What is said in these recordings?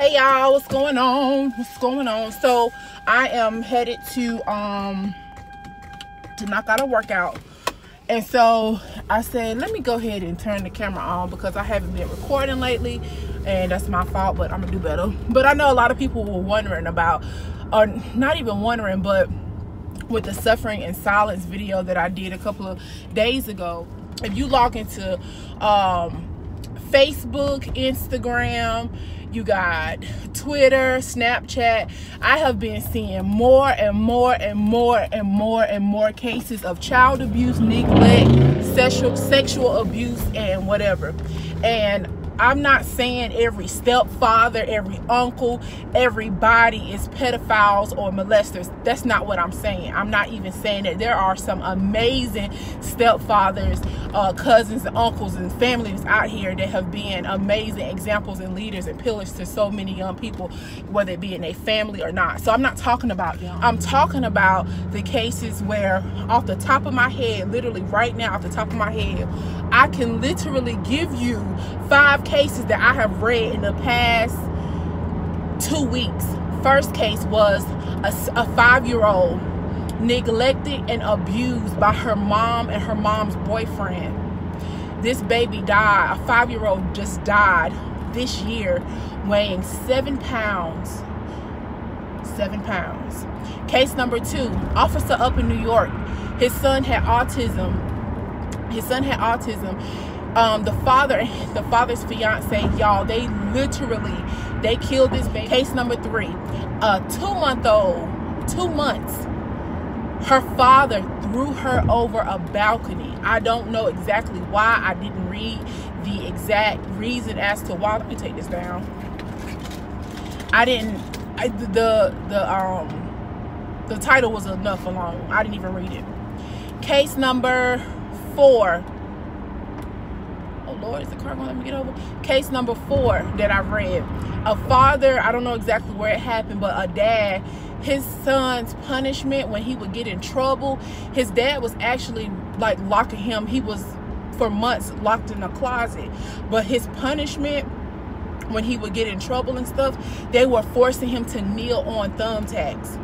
Hey y'all, what's going on? So I am headed to knock out a workout, and so I said let me go ahead and turn the camera on because I haven't been recording lately, and that's my fault, but I'm gonna do better. But I know a lot of people were wondering about, or not even wondering, but with the suffering in silence video that I did a couple of days ago, if you log into Facebook, Instagram, you got Twitter, Snapchat, I have been seeing more and more cases of child abuse, neglect, sexual abuse, and whatever. And I'm not saying every stepfather, every uncle, everybody is pedophiles or molesters. That's not what I'm saying. I'm not even saying that. There are some amazing stepfathers, cousins, and uncles, and families out here that have been amazing examples and leaders and pillars to so many young people, whether it be in a family or not. So I'm not talking about them. I'm talking about the cases where, off the top of my head, literally right now, off the top of my head, I can literally give you 5 cases that I have read in the past 2 weeks. First case was a 5-year-old neglected and abused by her mom and her mom's boyfriend. This baby died. A 5-year-old just died this year, weighing 7 pounds. 7 pounds. Case number 2, officer up in New York. His son had autism. The father's fiance, y'all, they killed this baby. Case number 3, a 2-month-old, 2 months, her father threw her over a balcony. I don't know exactly why. I didn't read the exact reason as to why. Let me take this down. The title was enough alone. I didn't even read it. Case number 4. Oh Lord, is the car gonna let me get over? Case number 4 that I read. A father, I don't know exactly where it happened, but a dad, his son's punishment when he would get in trouble, his dad was actually like locking him. He was for months locked in a closet, but his punishment when he would get in trouble and stuff, they were forcing him to kneel on thumbtacks.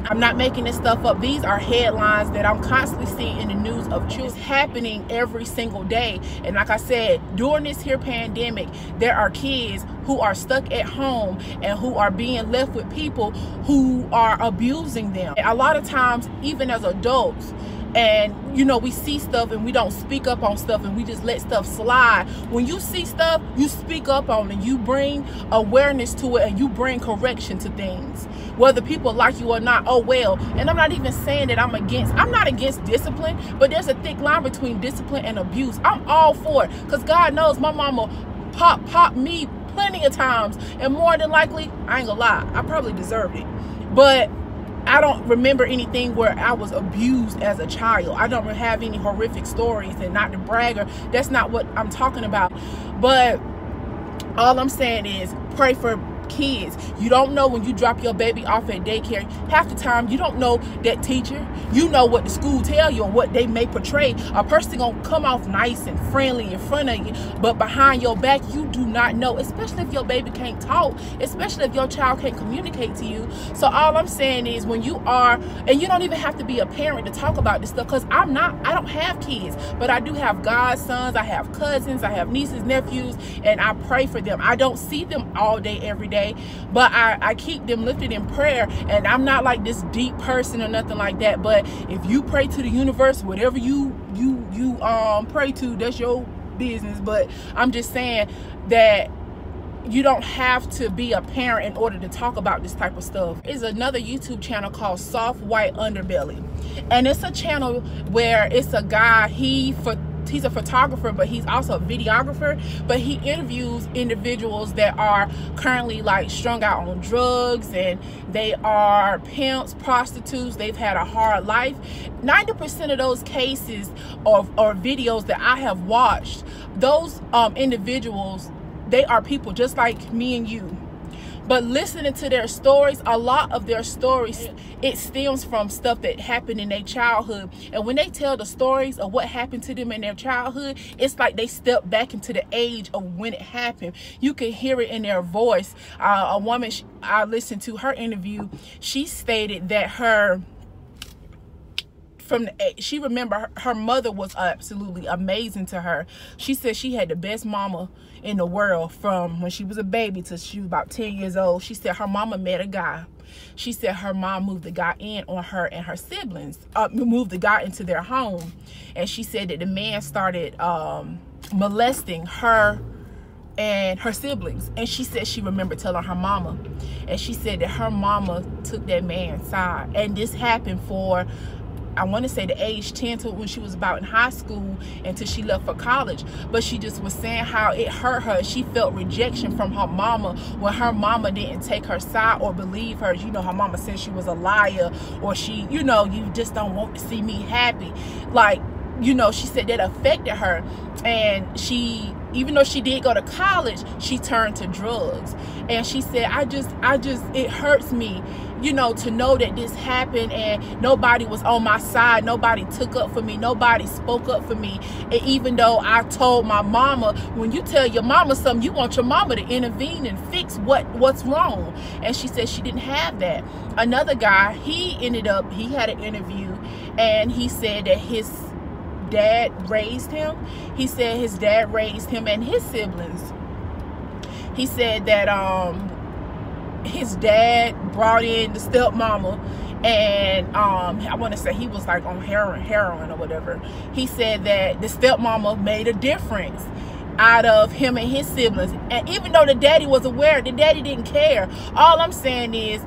I'm not making this stuff up. These are headlines that I'm constantly seeing in the news of children. It's happening every single day. And like I said, during this here pandemic, there are kids who are stuck at home and who are being left with people who are abusing them. A lot of times, even as adults, and you know, we see stuff and we don't speak up on stuff and we just let stuff slide. When you see stuff, you speak up on it, you bring awareness to it, and you bring correction to things, whether people like you or not. Oh well. And I'm not even saying that I'm not against discipline, but there's a thick line between discipline and abuse. I'm all for it, because God knows my mama pop me plenty of times, and more than likely, I ain't gonna lie, I probably deserved it. But I don't remember anything where I was abused as a child. I don't have any horrific stories, and not to brag, or that's not what I'm talking about. But all I'm saying is pray for kids. You don't know when you drop your baby off at daycare, half the time you don't know that teacher. You know what the school tell you or what they may portray. A person gonna come off nice and friendly in front of you, but behind your back you do not know, especially if your baby can't talk, especially if your child can't communicate to you. So all I'm saying is, when you are, and you don't even have to be a parent to talk about this stuff, because I don't have kids, but I do have godsons, I have cousins, I have nieces, nephews, and I pray for them. I don't see them all day every day, but I keep them lifted in prayer. And I'm not like this deep person or nothing like that, but if you pray to the universe, whatever you pray to, that's your business. But I'm just saying that you don't have to be a parent in order to talk about this type of stuff. There's another YouTube channel called Soft White Underbelly, and it's a channel where it's a guy, he's a photographer, but he's also a videographer, but he interviews individuals that are currently like strung out on drugs, and they are pimps, prostitutes, they've had a hard life. 90% of those cases or videos that I have watched, those individuals, they are people just like me and you, But listening to their stories, a lot of their stories, it stems from stuff that happened in their childhood. And when they tell the stories of what happened to them in their childhood, it's like they step back into the age of when it happened. You can hear it in their voice. A woman, I listened to her interview, she stated that she remember her mother was absolutely amazing to her. She said she had the best mama in the world from when she was a baby till she was about 10 years old. She said her mama met a guy. She said her mom moved the guy in on her and her siblings, moved the guy into their home. And she said that the man started molesting her and her siblings. And she said she remembered telling her mama. And she said that her mama took that man's side. And this happened for, I want to say, the age 10 to when she was about in high school until she left for college. But she just was saying how it hurt her. She felt rejection from her mama when her mama didn't take her side or believe her. You know, her mama said she was a liar, or she, you know, you just don't want to see me happy. Like, you know, she said that affected her. And she, even though she did go to college, she turned to drugs. And she said, I just, it hurts me, you know, to know that this happened and nobody was on my side. Nobody took up for me. Nobody spoke up for me. And even though I told my mama, when you tell your mama something, you want your mama to intervene and fix what's wrong. And she said she didn't have that. Another guy, he had an interview, and he said that his dad raised him. He said his dad raised him and his siblings. He said that his dad brought in the stepmama, and I want to say he was like on heroin or whatever. He said that the stepmama made a difference out of him and his siblings. And even though the daddy was aware, the daddy didn't care. All I'm saying is,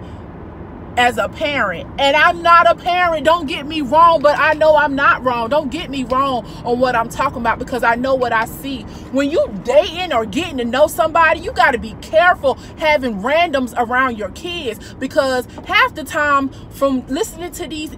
as a parent, and I'm not a parent, don't get me wrong, but I know I'm not wrong. Don't get me wrong on what I'm talking about, because I know what I see. When you dating or getting to know somebody, you got to be careful having randoms around your kids, because half the time from listening to these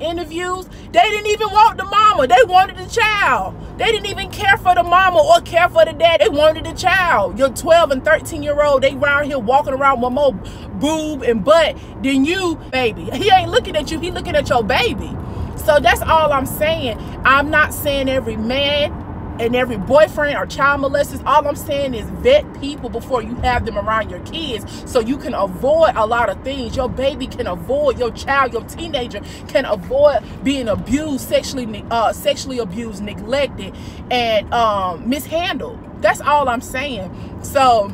interviews, they didn't even want the mama. They wanted the child. They didn't even care for the mama or care for the dad. They wanted the child. Your 12 and 13-year-old, they around here walking around with more boob and butt than you, baby. He ain't looking at you, he looking at your baby. So that's all I'm saying. I'm not saying every man and every boyfriend or child molesters. All I'm saying is vet people before you have them around your kids, so you can avoid a lot of things. Your baby can avoid, your child, your teenager can avoid being abused, sexually abused, neglected, and mishandled. That's all I'm saying. So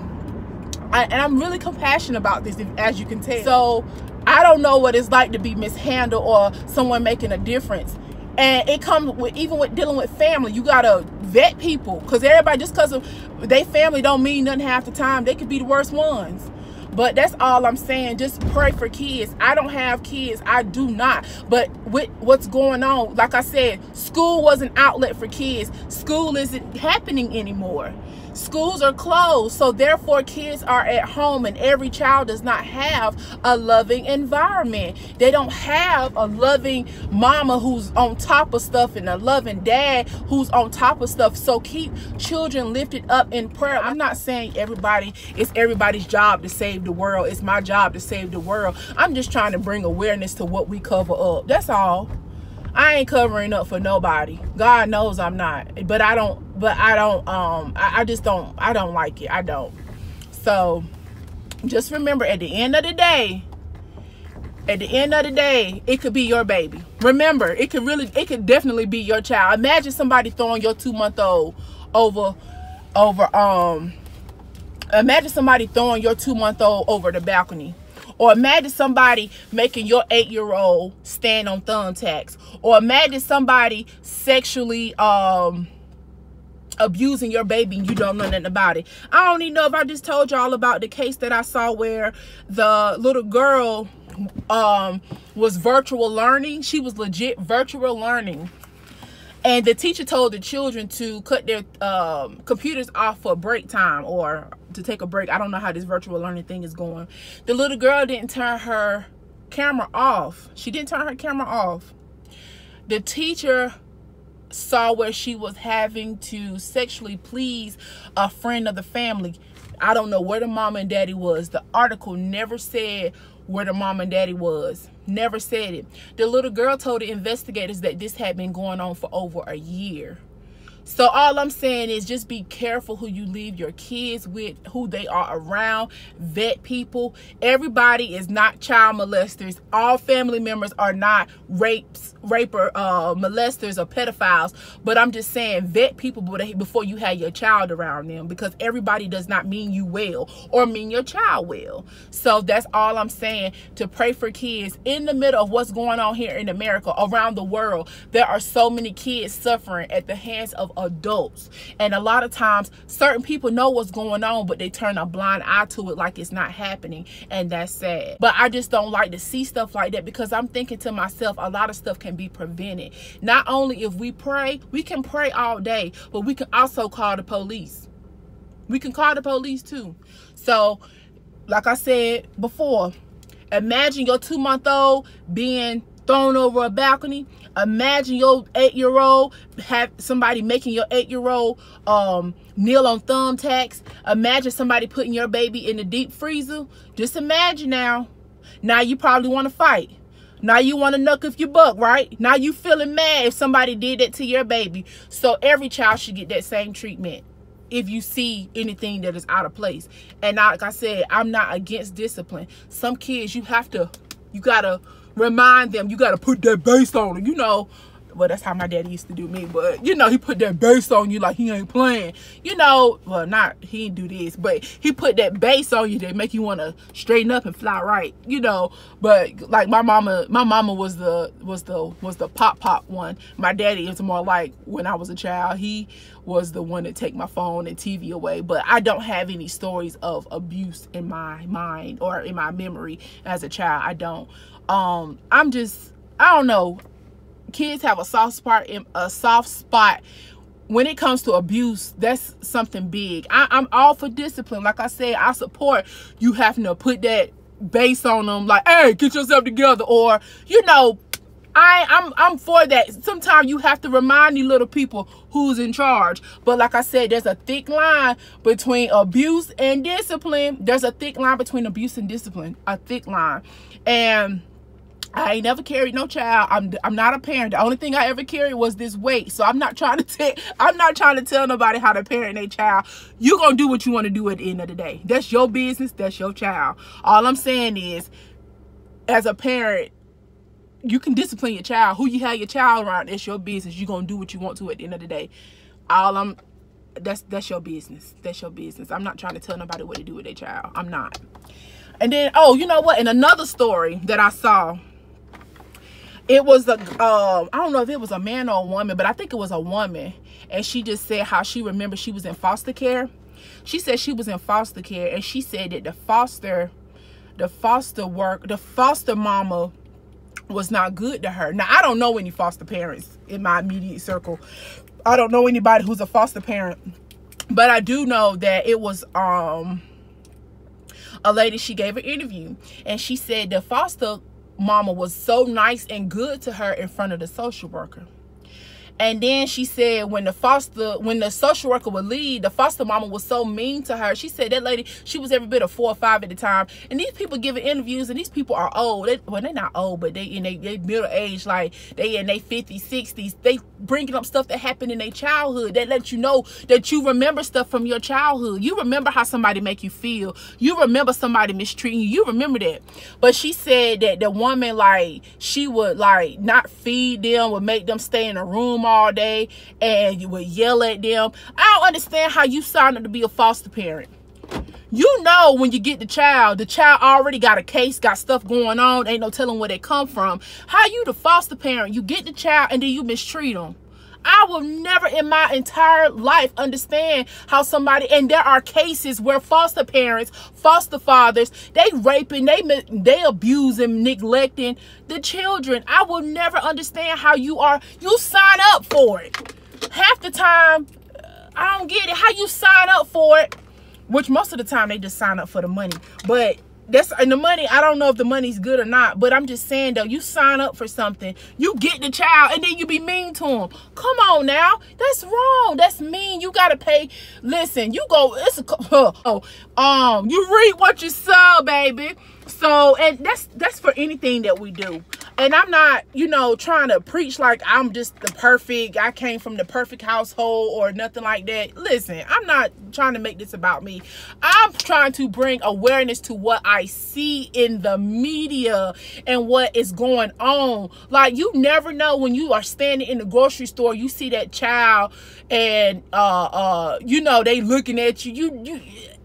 I'm really compassionate about this, as you can tell. So I don't know what it's like to be mishandled or someone making a difference. And it comes with, even with dealing with family, you gotta vet people, because everybody, just because of their family don't mean nothing half the time. They could be the worst ones. But that's all I'm saying. Just pray for kids. I don't have kids. I do not. But with what's going on, like I said, school was an outlet for kids. School isn't happening anymore. Schools are closed, so therefore kids are at home, and every child does not have a loving environment. They don't have a loving mama who's on top of stuff and a loving dad who's on top of stuff. So keep children lifted up in prayer. I'm not saying it's everybody's job to save the world. It's my job to save the world. I'm just trying to bring awareness to what we cover up. That's all. I ain't covering up for nobody. God knows I'm not. But I don't just don't like it. I don't. So just remember, at the end of the day, it could be your baby. Remember, it could definitely be your child. Imagine somebody throwing your 2-month-old imagine somebody throwing your 2-month-old over the balcony. Or imagine somebody making your 8-year-old stand on thumbtacks. Or imagine somebody sexually abusing your baby and you don't know nothing about it. I don't even know if I just told y'all about the case that I saw where the little girl was virtual learning. She was legit virtual learning. And the teacher told the children to cut their computers off for break time, or to take a break. I don't know how this virtual learning thing is going. The little girl didn't turn her camera off. She didn't turn her camera off. The teacher saw where she was having to sexually please a friend of the family. I don't know where the mama and daddy was. The article never said where the mom and daddy was. Never said it. The little girl told the investigators that this had been going on for over a year. So all I'm saying is just be careful who you leave your kids with, who they are around. Vet people. Everybody is not child molesters. All family members are not raper, molesters or pedophiles. But I'm just saying, vet people before you have your child around them, because everybody does not mean you well or mean your child well. So that's all I'm saying, to pray for kids in the middle of what's going on here in America, around the world. There are so many kids suffering at the hands of adults, and a lot of times certain people know what's going on, but they turn a blind eye to it like it's not happening, and that's sad. But I just don't like to see stuff like that, because I'm thinking to myself, a lot of stuff can be prevented. Not only if we pray, we can pray all day, but we can also call the police. We can call the police too. So like I said before, imagine your 2-month-old being thrown over a balcony. Imagine your 8-year-old, have somebody making your 8-year-old kneel on thumbtacks. Imagine somebody putting your baby in the deep freezer. Just imagine now. Now you probably want to fight. Now you want to knuck if you buck, right? Now you feeling mad if somebody did that to your baby. So every child should get that same treatment if you see anything that is out of place. And like I said, I'm not against discipline. Some kids, you gotta remind them, you gotta put that bass on them, you know. Well, that's how my daddy used to do me, but you know, he put that bass on you like he ain't playing, you know. Well, not he didn't do this, but he put that bass on you that make you want to straighten up and fly right, you know. But like my mama was the pop one. My daddy is more like, when I was a child, he was the one to take my phone and TV away. But I don't have any stories of abuse in my mind or in my memory as a child. I don't. I don't know. Kids have a soft spot when it comes to abuse. That's something big. I'm all for discipline. Like I said, I support you having to put that bass on them, like, hey, get yourself together, or you know, I'm for that. Sometimes you have to remind these little people who's in charge. But like I said, there's a thick line between abuse and discipline. There's a thick line between abuse and discipline. A thick line. And I ain't never carried no child. I'm not a parent. The only thing I ever carried was this weight. So I'm not trying to tell nobody how to parent their child. You gonna do what you want to do at the end of the day. That's your business. That's your child. All I'm saying is, as a parent, you can discipline your child. Who you have your child around, it's your business. You're gonna do what you want to at the end of the day. That's your business. That's your business. I'm not trying to tell nobody what to do with their child. I'm not. And then, oh, you know what? In another story that I saw, it was I don't know if it was a man or a woman, but I think it was a woman. And she just said how she remembers she was in foster care. She said she was in foster care, and she said that the foster mama was not good to her. Now, I don't know any foster parents in my immediate circle. I don't know anybody who's a foster parent, but I do know that it was a lady. She gave an interview, and she said the foster mama was so nice and good to her in front of the social worker. And then she said when the social worker would leave, the foster mama was so mean to her. She said that lady, she was every bit of 4 or 5 at the time. And these people giving interviews, and these people are old. Well, they're not old, but they in their middle age, like they in their 50s, 60s. They bringing up stuff that happened in their childhood. That lets you know that you remember stuff from your childhood. You remember how somebody make you feel. You remember somebody mistreating you. You remember that. But she said that the woman, like, she would like not feed them, would make them stay in a room all day, and you would yell at them. I don't understand how you signed up to be a foster parent. You know, when you get the child already got a case, got stuff going on, ain't no telling where they come from. How you the foster parent, you get the child and then you mistreat them? I will never in my entire life understand how somebody, and there are cases where foster parents, foster fathers, they raping, they abusing, neglecting the children. I will never understand how you sign up for it. Half the time, I don't get it. How you sign up for it, which most of the time they just sign up for the money. But and the money, I don't know if the money's good or not, but I'm just saying though, you sign up for something, you get the child, and then you be mean to him. Come on now, that's wrong. That's mean. You gotta pay. Listen, you go. You reap what you sow, baby. So, and that's for anything that we do. And I'm not, you know, trying to preach like I'm just I came from the perfect household or nothing like that. Listen, I'm not trying to make this about me. I'm trying to bring awareness to what I see in the media and what is going on. Like, you never know when you are standing in the grocery store, you see that child and, you know, they looking at you.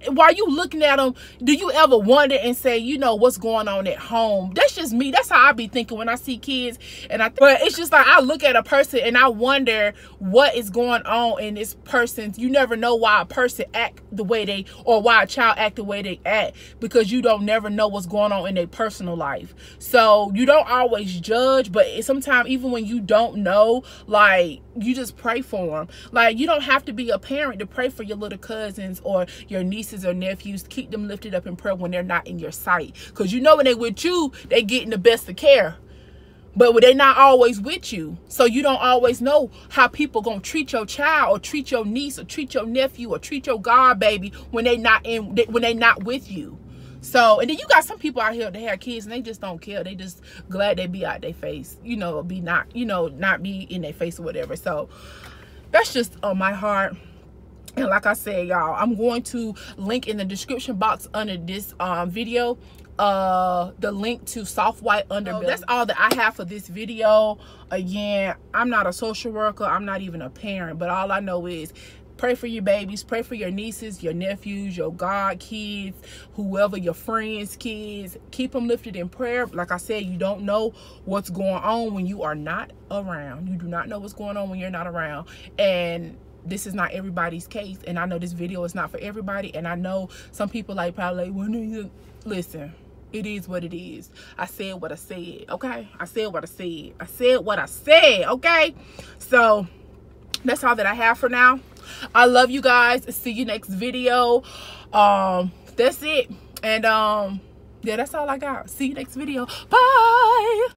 While you looking at them, do you ever wonder and say, you know, what's going on at home? That's just me. That's how I be thinking when I see kids. But it's just like, I look at a person and I wonder what is going on in this person's. You never know why a person act the way or why a child act the way they act, because you don't never know what's going on in their personal life. So you don't always judge, but sometimes even when you don't know, like, you just pray for them. Like, you don't have to be a parent to pray for your little cousins or your nieces or nephews. Keep them lifted up in prayer when they're not in your sight, because you know when they with you, they getting the best of care. But they're not always with you, so you don't always know how people gonna treat your child or treat your niece or treat your nephew or treat your god baby when they not with you. So, and then you got some people out here that have kids and they just don't care. They just glad they be out their face, you know, not be in their face or whatever. So that's just on my heart. And like I said, y'all, I'm going to link in the description box under this video the link to Soft White Underbelly. That's all that I have for this video. Again, I'm not a social worker, I'm not even a parent, but all I know is pray for your babies, pray for your nieces, your nephews, your god kids, whoever, your friends' kids. Keep them lifted in prayer. Like I said, you don't know what's going on when you are not around. You do not know what's going on when you're not around. And this is not everybody's case. And I know this video is not for everybody. And I know some people probably when you listen. It is what it is. I said what I said, okay? I said what I said. I said what I said, okay? So that's all that I have for now. I love you guys. See you next video. That's it. And yeah, that's all I got. See you next video. Bye.